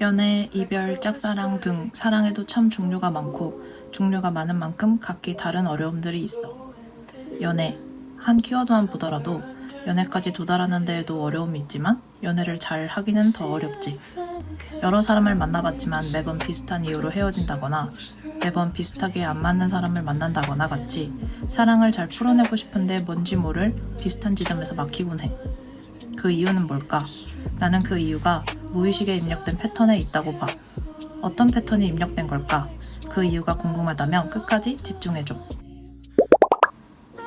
연애, 이별, 짝사랑 등 사랑에도 참 종류가 많고 종류가 많은 만큼 각기 다른 어려움들이 있어. 연애, 한 키워드만 보더라도 연애까지 도달하는 데에도 어려움이 있지만 연애를 잘 하기는 더 어렵지. 여러 사람을 만나봤지만 매번 비슷한 이유로 헤어진다거나 매번 비슷하게 안 맞는 사람을 만난다거나 같이 사랑을 잘 풀어내고 싶은데 뭔지 모를 비슷한 지점에서 막히곤 해. 그 이유는 뭘까? 나는 그 이유가 무의식에 입력된 패턴에 있다고 봐. 어떤 패턴이 입력된 걸까? 그 이유가 궁금하다면 끝까지 집중해줘.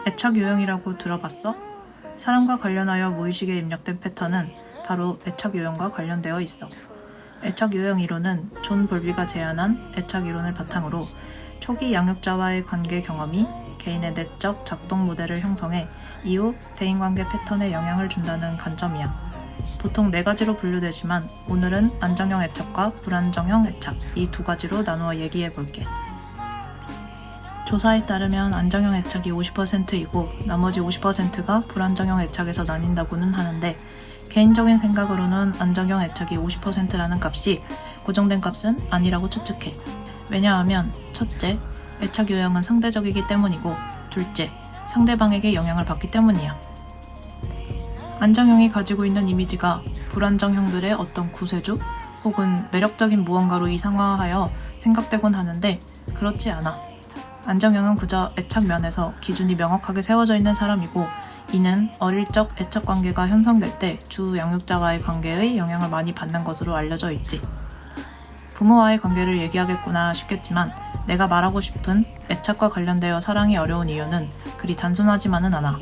애착 요형이라고 들어봤어? 사람과 관련하여 무의식에 입력된 패턴은 바로 애착 요형과 관련되어 있어. 애착 요형 이론은 존 볼비가 제안한 애착 이론을 바탕으로 초기 양육자와의 관계 경험이 개인의 내적 작동 모델을 형성해 이후 대인관계 패턴에 영향을 준다는 관점이야. 보통 4가지로 분류되지만 오늘은 안정형 애착과 불안정형 애착 이 2가지로 나누어 얘기해볼게. 조사에 따르면 안정형 애착이 50%이고 나머지 50%가 불안정형 애착에서 나뉜다고는 하는데 개인적인 생각으로는 안정형 애착이 50%라는 값이 고정된 값은 아니라고 추측해. 왜냐하면 첫째, 애착 요형은 상대적이기 때문이고 둘째, 상대방에게 영향을 받기 때문이야. 안정형이 가지고 있는 이미지가 불안정형들의 어떤 구세주 혹은 매력적인 무언가로 이상화하여 생각되곤 하는데 그렇지 않아. 안정형은 그저 애착 면에서 기준이 명확하게 세워져 있는 사람이고 이는 어릴 적 애착 관계가 형성될 때 주 양육자와의 관계의 영향을 많이 받는 것으로 알려져 있지. 부모와의 관계를 얘기하겠구나 싶겠지만 내가 말하고 싶은 애착과 관련되어 사랑이 어려운 이유는 그리 단순하지만은 않아.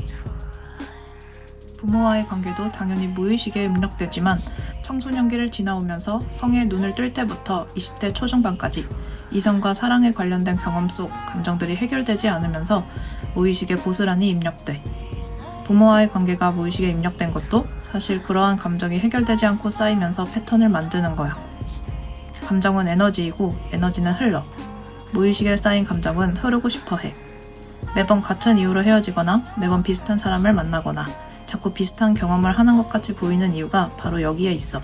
부모와의 관계도 당연히 무의식에 입력되지만 청소년기를 지나오면서 성에 눈을 뜰 때부터 20대 초중반까지 이성과 사랑에 관련된 경험 속 감정들이 해결되지 않으면서 무의식에 고스란히 입력돼. 부모와의 관계가 무의식에 입력된 것도 사실 그러한 감정이 해결되지 않고 쌓이면서 패턴을 만드는 거야. 감정은 에너지이고 에너지는 흘러. 무의식에 쌓인 감정은 흐르고 싶어 해. 매번 같은 이유로 헤어지거나 매번 비슷한 사람을 만나거나 자꾸 비슷한 경험을 하는 것 같이 보이는 이유가 바로 여기에 있어.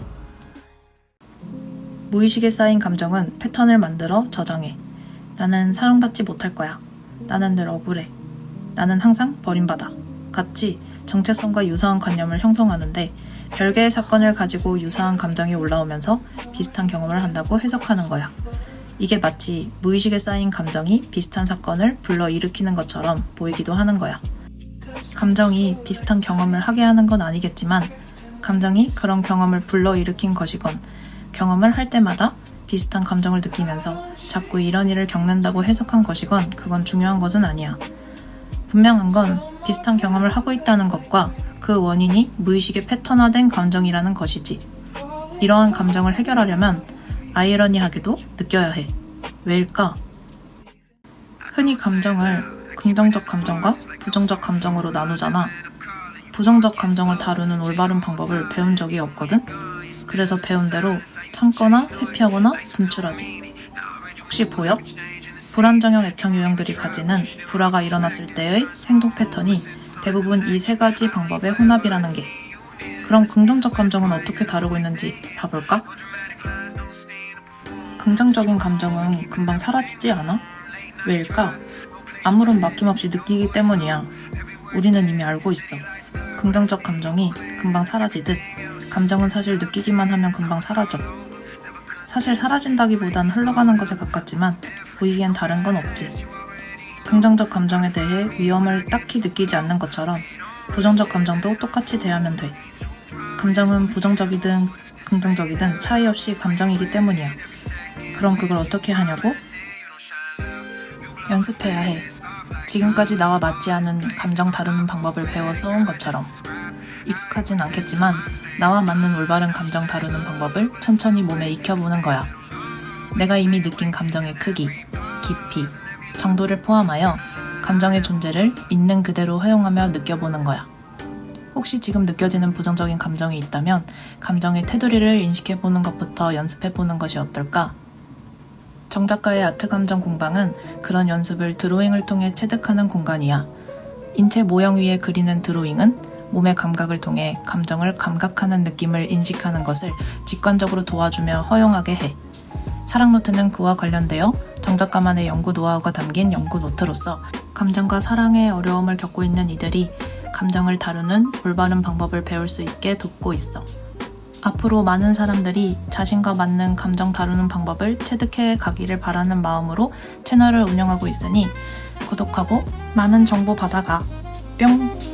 무의식에 쌓인 감정은 패턴을 만들어 저장해. 나는 사랑받지 못할 거야. 나는 늘 억울해. 나는 항상 버림받아. 같이 정체성과 유사한 관념을 형성하는데 별개의 사건을 가지고 유사한 감정이 올라오면서 비슷한 경험을 한다고 해석하는 거야. 이게 마치 무의식에 쌓인 감정이 비슷한 사건을 불러일으키는 것처럼 보이기도 하는 거야. 감정이 비슷한 경험을 하게 하는 건 아니겠지만 감정이 그런 경험을 불러일으킨 것이건 경험을 할 때마다 비슷한 감정을 느끼면서 자꾸 이런 일을 겪는다고 해석한 것이건 그건 중요한 것은 아니야. 분명한 건 비슷한 경험을 하고 있다는 것과 그 원인이 무의식의 패턴화된 감정이라는 것이지. 이러한 감정을 해결하려면 아이러니하게도 느껴야 해. 왜일까? 흔히 감정을 긍정적 감정과 부정적 감정으로 나누잖아. 부정적 감정을 다루는 올바른 방법을 배운 적이 없거든? 그래서 배운 대로 참거나 회피하거나 분출하지. 혹시 보여? 불안정형 애착 유형들이 가지는 불화가 일어났을 때의 행동 패턴이 대부분 이 3가지 방법의 혼합이라는 게. 그럼 긍정적 감정은 어떻게 다루고 있는지 봐볼까? 긍정적인 감정은 금방 사라지지 않아? 왜일까? 아무런 막힘없이 느끼기 때문이야. 우리는 이미 알고 있어. 긍정적 감정이 금방 사라지듯 감정은 사실 느끼기만 하면 금방 사라져. 사실 사라진다기보단 흘러가는 것에 가깝지만 보이기엔 다른 건 없지. 긍정적 감정에 대해 위험을 딱히 느끼지 않는 것처럼 부정적 감정도 똑같이 대하면 돼. 감정은 부정적이든 긍정적이든 차이 없이 감정이기 때문이야. 그럼 그걸 어떻게 하냐고? 연습해야 해. 지금까지 나와 맞지 않은 감정 다루는 방법을 배워 써온 것처럼. 익숙하진 않겠지만 나와 맞는 올바른 감정 다루는 방법을 천천히 몸에 익혀보는 거야. 내가 이미 느낀 감정의 크기, 깊이, 정도를 포함하여 감정의 존재를 있는 그대로 허용하며 느껴보는 거야. 혹시 지금 느껴지는 부정적인 감정이 있다면 감정의 테두리를 인식해보는 것부터 연습해보는 것이 어떨까? 정 작가의 아트 감정 공방은 그런 연습을 드로잉을 통해 체득하는 공간이야. 인체 모형 위에 그리는 드로잉은 몸의 감각을 통해 감정을 감각하는 느낌을 인식하는 것을 직관적으로 도와주며 허용하게 해. 사랑노트는 그와 관련되어 정 작가만의 연구 노하우가 담긴 연구 노트로서 감정과 사랑의 어려움을 겪고 있는 이들이 감정을 다루는 올바른 방법을 배울 수 있게 돕고 있어. 앞으로 많은 사람들이 자신과 맞는 감정 다루는 방법을 체득해 가기를 바라는 마음으로 채널을 운영하고 있으니 구독하고 많은 정보 받아가. 뿅!